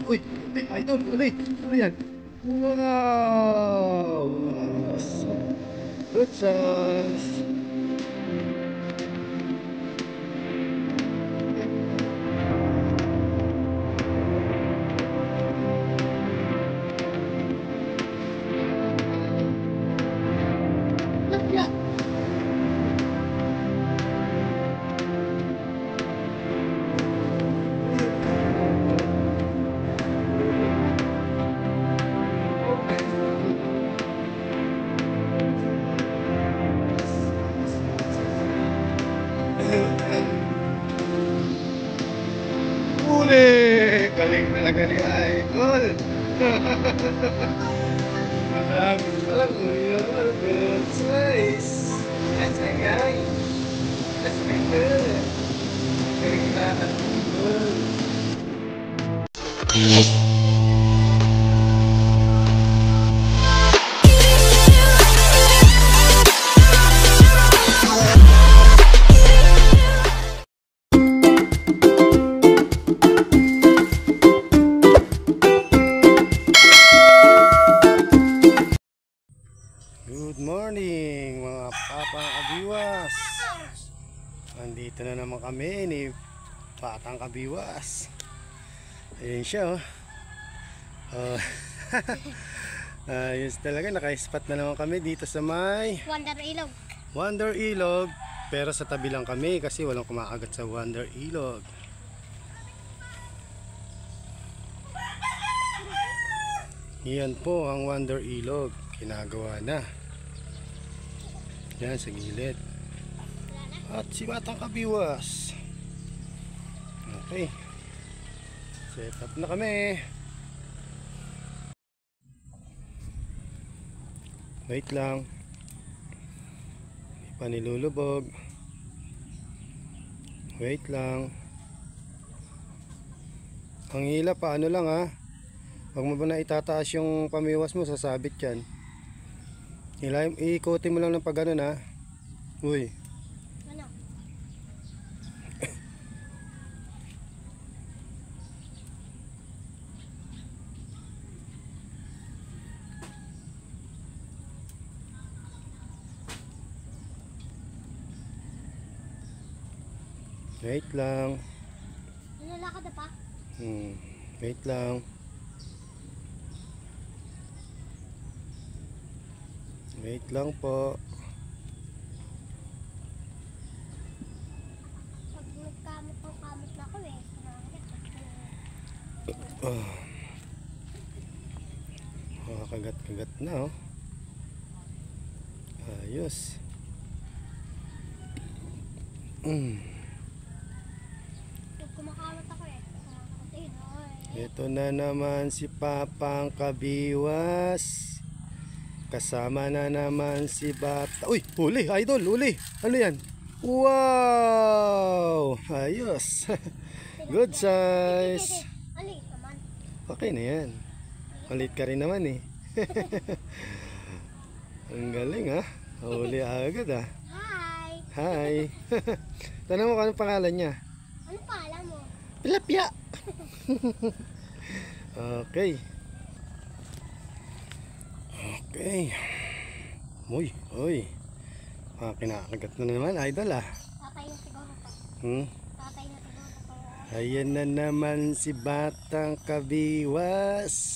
Uy, idol, ulit. Ano yan? Wow! Good size. Uli! Galing talaga ni Idol. Marami palang uyan. Good size. That's my guy. That's my girl. Galing na Idol. Good morning mga Papang Kabiwas. Nandito na naman kami ni Patang Kabiwas. Ayun siya oh. Ayos talaga, naka-spot na naman kami dito sa may Wonder Ilog. Pero sa tabi lang kami kasi walang kumakagat sa Wonder Ilog. Yan po ang Wonder Ilog. Ginagawa na yan sa gilid. At si Batang Kabiwas. Okay, set up na kami. Wait lang, hindi pa nilulubog. Wait lang. Ang hila pa ano lang ha, huwag mo ba na itataas yung pamiwas mo, sasabit yan. Iikutin mo lang ng pag ano na. Uy. Ano? Wait lang. Nalakad na pa? Wait lang. Wait lang po. Pag nagkamot na ako eh. Kagat-kagat na oh. Ayos. Pag kumakamot ako eh. Ito na naman si Papang Kabiwas. Kasama na naman si Bata. Uy, huli, Idol, huli. Ano yan? Wow! Ayos. Good size. Alit naman. Okay na yan. Malit ka rin naman eh. Ang galing ha. Huli agad ha. Hi! Hi. Tanong mo kung anong pangalan niya. Anong pangalan mo? Tilapia. Okay. Okay. Uy, uy. Kinakagat na naman, Idol ah. Tatay na siguro pa. Tatay na siguro pa. Ayan na naman si Batang Kabiwas.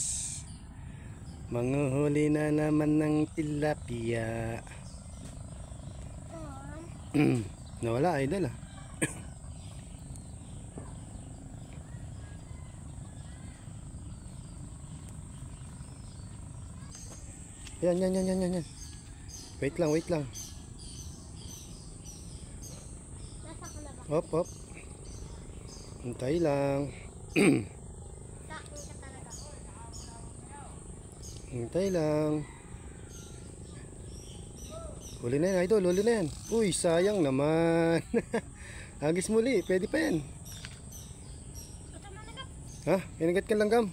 Manguhuli na naman ng tilapia. Nawala, Idol ah. Yan. Wait lang. Nasa ka na ba? Hop. Hintay lang. Sakin ka talaga. Hintay lang. Huli na yan, Idol. Huli na yan. Uy, sayang naman. Agis muli. Pwede pa yan. Ha? Kinagat ka lang, Gam.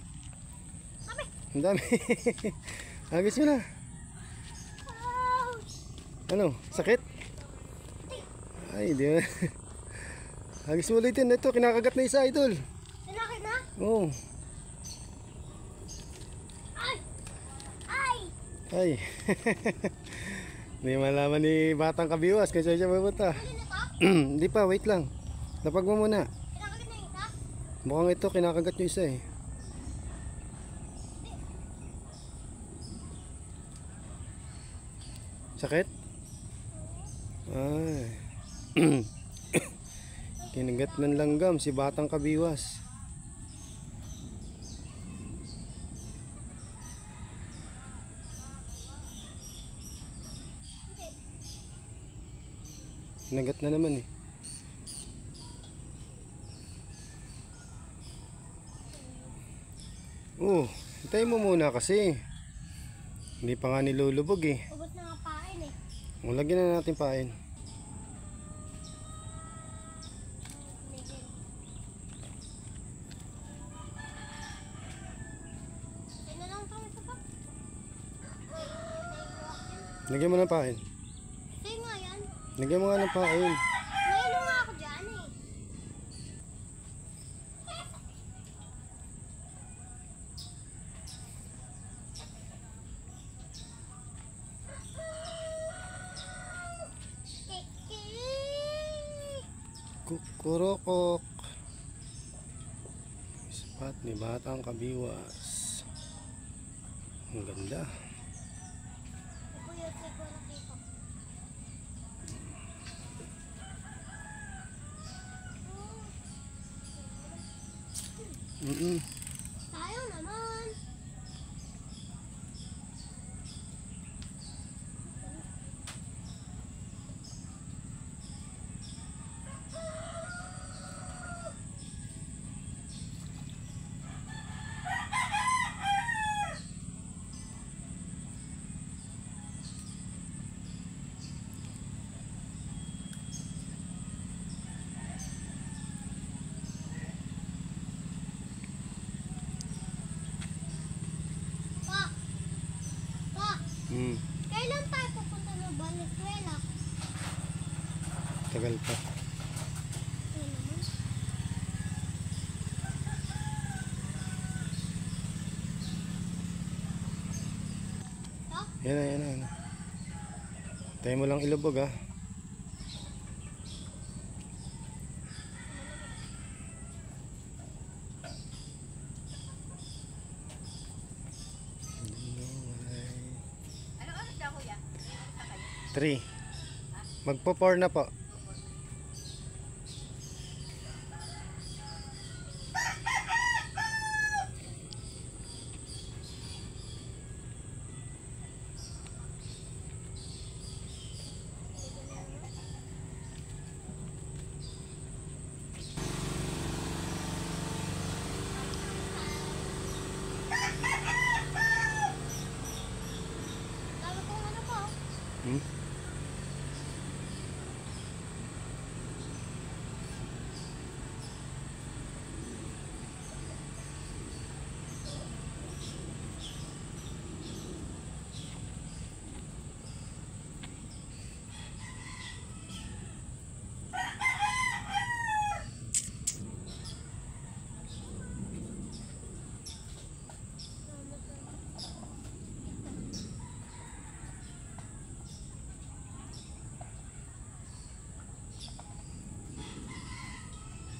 Ang dami. Agis mo na. Ano? Sakit? Ay, di ba? Agis mo ulit yun. Ito, kinakagat na isa, Idol. Sinakit na? Oo. Ay. Hindi malaman ni Batang Kabiwas kung saan siya pupunta. Hindi pa, wait lang. Lapag mo muna. Kinakagat na yung isa? Mukhang ito, kinakagat nyo isa eh. Sakit? Ay. Kinagat ng langgam si Batang Kabiwas. Kinagat na naman eh. Oh, hintayin mo muna kasi. Hindi pa nga nilulubog eh. Ubus na nga pain eh. Lagyan na natin pain. Ligil. Sino lang ito? Ito pa? Lagyan mo ng pain. Sa'yo nga yan. Lagyan mo nga ng pain. Mayroon nga ako dyan eh. Kiki! Kukurokok. Spot ni Batang Kabiwas. Ang ganda. Kuya, siguro nakita. Sayang naman. Pa! Pa! Hmm, Kailan tayo pupunta ng Valenzuela? tagal pa. Ayun naman. Pa? Yan na, yan na. Yan na. Tayo mo lang ilubog ha. Ano oras daw kuya? 3. Magpo-4 na po. Dami kong ano pa. Hmm?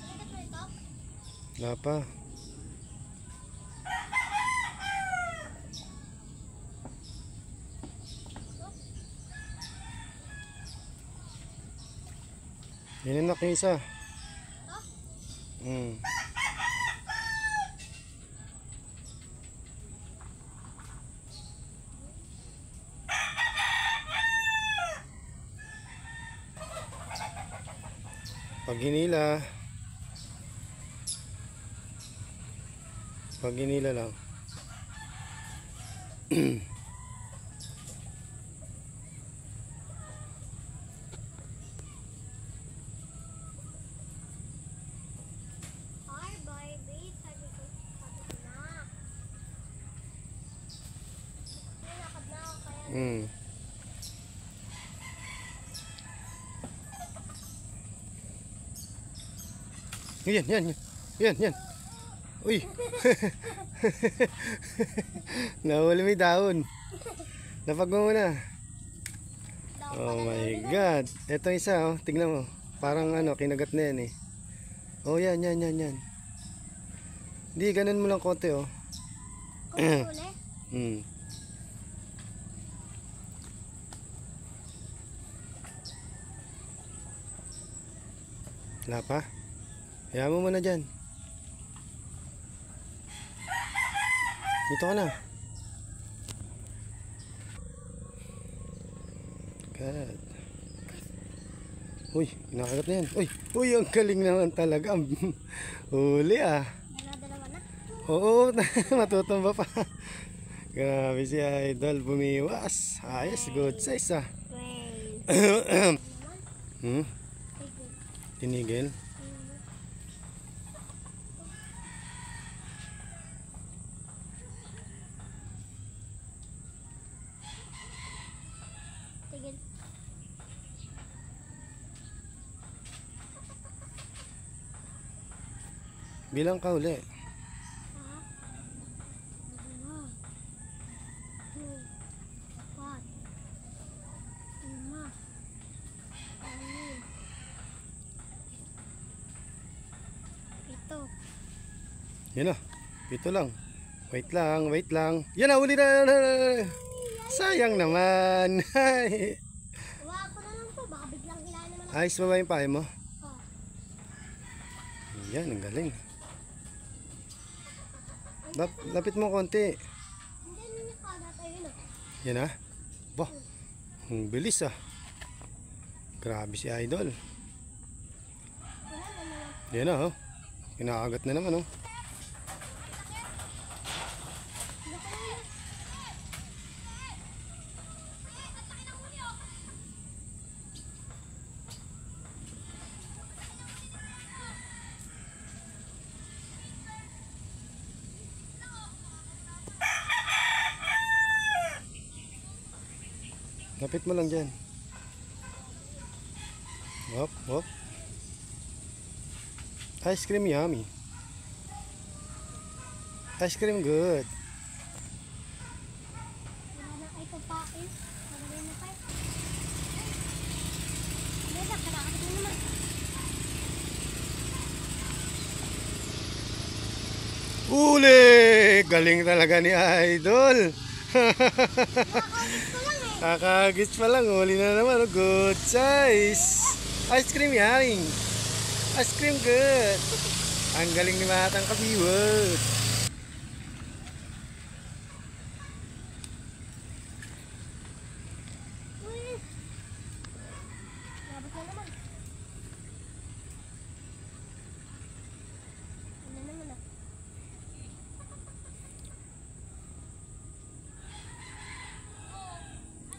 Bakit mo ito? Wala pa. Yan yung isa. Hmm. Pag hinila lang. Hi, baby. Sabi ko na. Nilakad na ako kaya. Hmm. Yan, yan, yan. Yan, yan. Uy. Nahuli may dahon. Lapag mo muna. Oh my God. Ito isa, oh. Tignan mo. Parang ano, kinagat na yan eh. Oh, yan. Hindi, ganun mo lang konti, oh. Uli. Hmm. Wala pa? Hayaan mo muna dyan. Dito ka na. God. Uy, kinakagat na yan. Uy, ang galing naman talaga. Huli ah. Dalawa na. Oo, matutumba pa. Grabe si Idol, bumiwas. Ayos, good size ah. Well. Hmm? Tinigil? Tigil. Bilang ka uli. 1, 2, 4, 5, 6, 7. Yan na. Ito lang. Wait lang. Yan na, uli na. Sayang naman. Huwag ko na lang po. Baka biglang hilahin naman ako. Ayos ba yung pahay mo? Oh. Yan, ang galing. Lapit mo konti. Hindi na niya kagat. Ayun o. Yan na. Bah, ang bilis ah. Grabe si Idol. Wala na naman. Yan na oh. Kinakagat na naman oh. Lapit mo lang dyan. Hop. Ice cream yummy. Ice cream good. Wala na ay papain. Wala na pa. Hindi na. Kinakagat mo naman. Uli! Galing talaga ni Idol. Nakakagit ko lang eh. Kakagits pa lang, huli na naman. Oh. Good size. Ice cream yaring. Ice cream good. Ang galing ni Batang Kabiwas. Uy. Nabot na naman. Ano naman ah.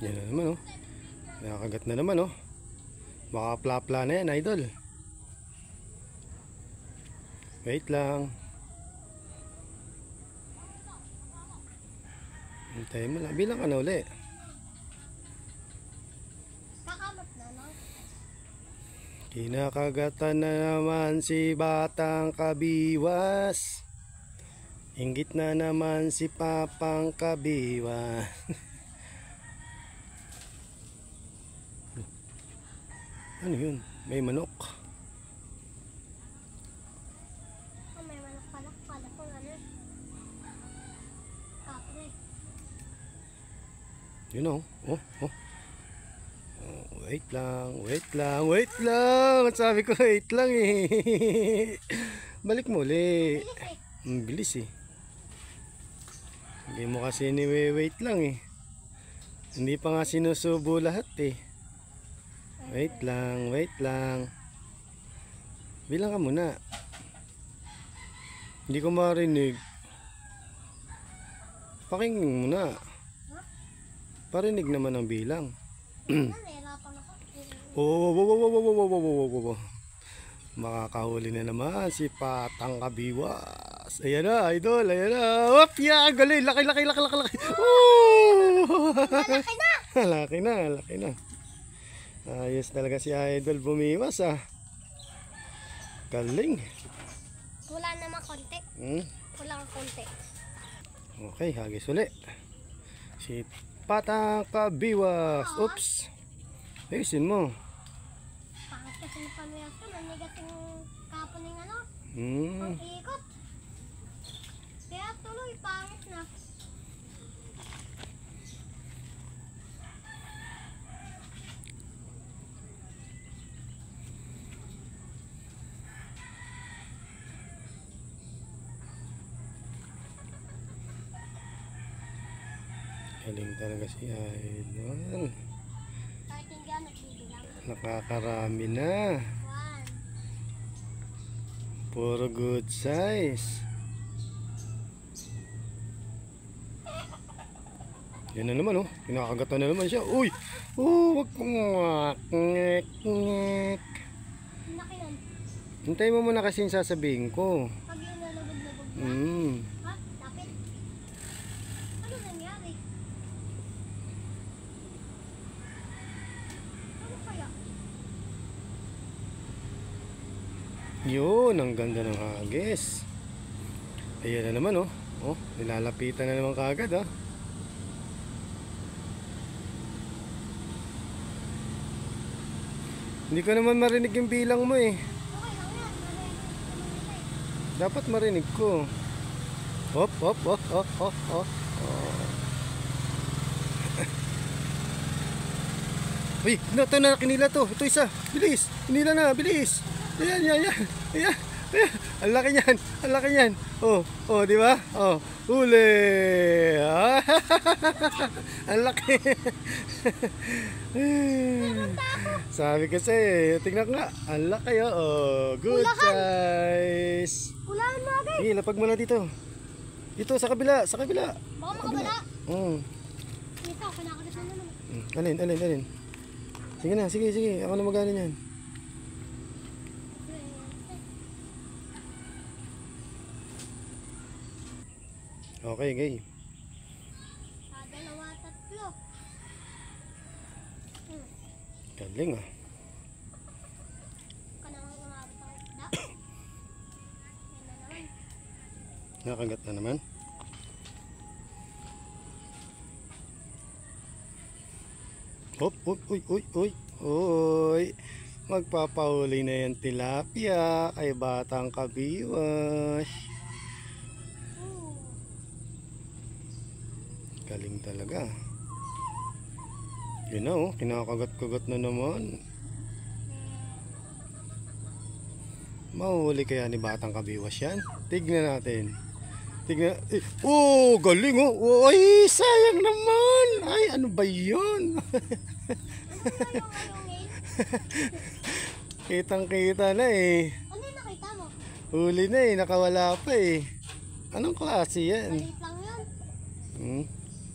Yan na naman oh. Nakakagat na naman oh. Baka plapla na yan, Idol. Wait lang. Hintayin mo lang. Bilang ka na uli. Kakamot na no? Kinakagatan na naman si Batang Kabiwas. Inggit na naman si Papang Kabiwas. Ano yun? May manok. Oh, may manok pala. Kala ko ano. Kapre. Yun oh. Oh. Wait lang. At sabi ko wait lang eh. Balik mo ulit. Bilis eh. Ang bilis eh. Hindi mo kasi ni-wait lang eh. Hindi pa nga sinusubo lahat eh. Wait lang. Bilang ka muna. Hindi ko marinig. Pakinggan muna. Parinig naman ang bilang. Nahirapan ako. Oh. Makakahuli na naman si Patang Kabiwas. Ayan na, Idol. Ayan na. Hop, yan. Galing. Laki. Oh! Laki na! Laki na. Ayos talaga si Idol bumiwas ah. Galing. Wala naman konti. Hmm? Wala kang konti. Okay, hagis uli. Si Batang Kabiwas. Oops. Ayusin mo. Pangit kasi ng pamiyas ko. Nanigas yung kapon ng ano. Hmm. Ang ikot. Kaya tuloy, pangit na. Galing talaga si Idol. Kahit hindi ako nagbibilang. Nakakarami na. 1. Puro good size. Yan na naman oh. Kinakagat na naman siya. Uy! Oh, wag kong ngek ngek. Laki nun. Hintay mo muna kasi yung sasabihin ko. Pag yung nalagod-lagod na. Ha? Lapit. Ano nangyari? Ano kaya? Yun, ang ganda ng hagis. Ayan na naman oh. Oh, nilalapitan na naman kaagad ah. Hindi ko naman marinig yung bilang mo eh. Okay lang yan. Dapat marinig ko. Hop, hop, hop, hop, hop, hop. Uy, ito na, kinila to. Ito isa. Bilis. Kinila na, bilis. Ayan, ayan, ayan. Ayan, ayan. Ang laki niyan. Ang laki niyan. Oh, oh, di ba? Oh, huli. Ang laki. Sabi kasi, tingnan ko nga. Ang laki oh. Good size. Ulan mo agad. Sige, lapag mo na dito. Dito, sa kabila, sa kabila. Baka makabala. Ito, kinakagat na naman. Alin, alin, alin. Sige na, sige, sige. Ako na magana yan. Okay, okay. Dalawa, tatlo. Galing ah. Ka naman umabot ang isda. Yan na naman. Nakagat na naman. Hop, uy, uy, uy, uy, uy. Magpapahuli na yan tilapia kay Batang Kabiwas. Galing talaga. Yun na oh, kinakagat-kagat na naman. Mahuli kaya ni Batang Kabiwas yan? Tignan natin. Tignan. Oh, galing oh. Ay, sayang naman. Ay, ano ba yun? Kitang-kita na eh. Ano yung nakita mo? Huli na eh, nakawala pa eh. Anong klase yan? Maliit lang yun.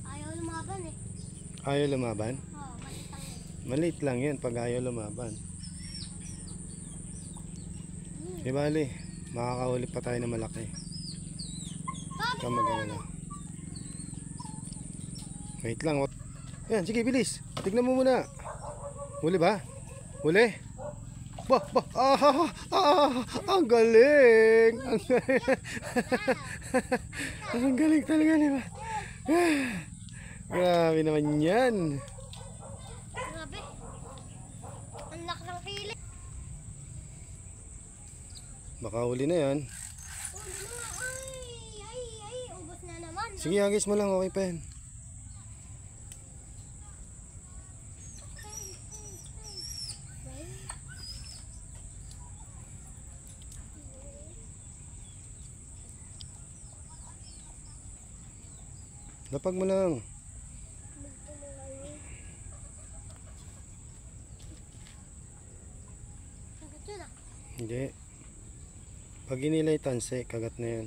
Ayaw lumaban eh. Ayaw lumaban? Oo, maliit lang yun. Maliit lang yan pag ayaw lumaban. Di bali, makakahuli pa tayo na malaki. Kamagana. Wait lang. Yan, sige, bilis. Tignan mo muna. Huli ba? Huli? Bah, bah. Ang galing. Ang galing. Ang galing talaga, di ba? Grabe naman yan. Grabe. Ang laki ng pili. Baka huli na yan. Ay, ubos na naman. Sige, hagis mo lang. Okay pa yan. Lapag mo lang. Sagot yun ah. Hindi. Pag inilay tanse, kagat na yan.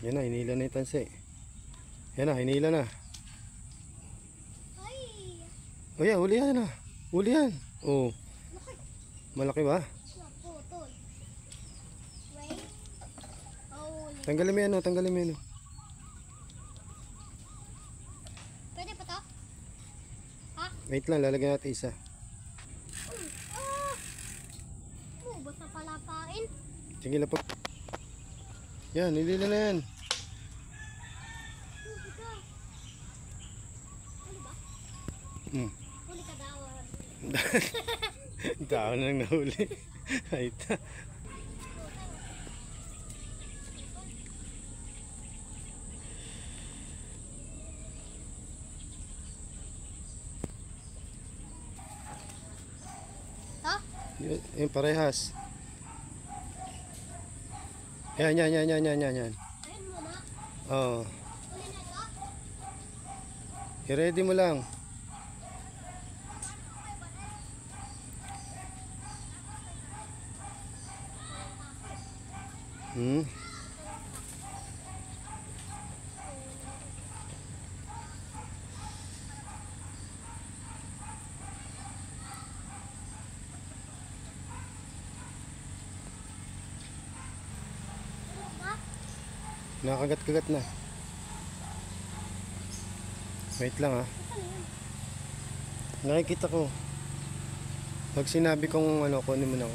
Yan na, hinila na yung tanse. Yan na, hinila na. Ay, O yan, huli yan na. Huli yan. Oh. laki. Malaki ba? Naputol. Wait. Oh, Tanggalin mo yan o, tanggalin mo yan o. pwede pa to? Ha? Wait lang, lalagyan natin isa. Ubos na pala pain. Sige, lapag. Yan, hinila na yan. Hmm. Huli ka daw. Tao nang nahuli. Ay, ta. Ha? Yung parehas. Yan. Ayun muna. Oh. Huli na ito. I-ready mo lang. Hmm. Ha? Nakagat-kagat na. Wait lang ha. Ano yun? Nakikita ko. Pag sinabi kong ano, kunin mo na.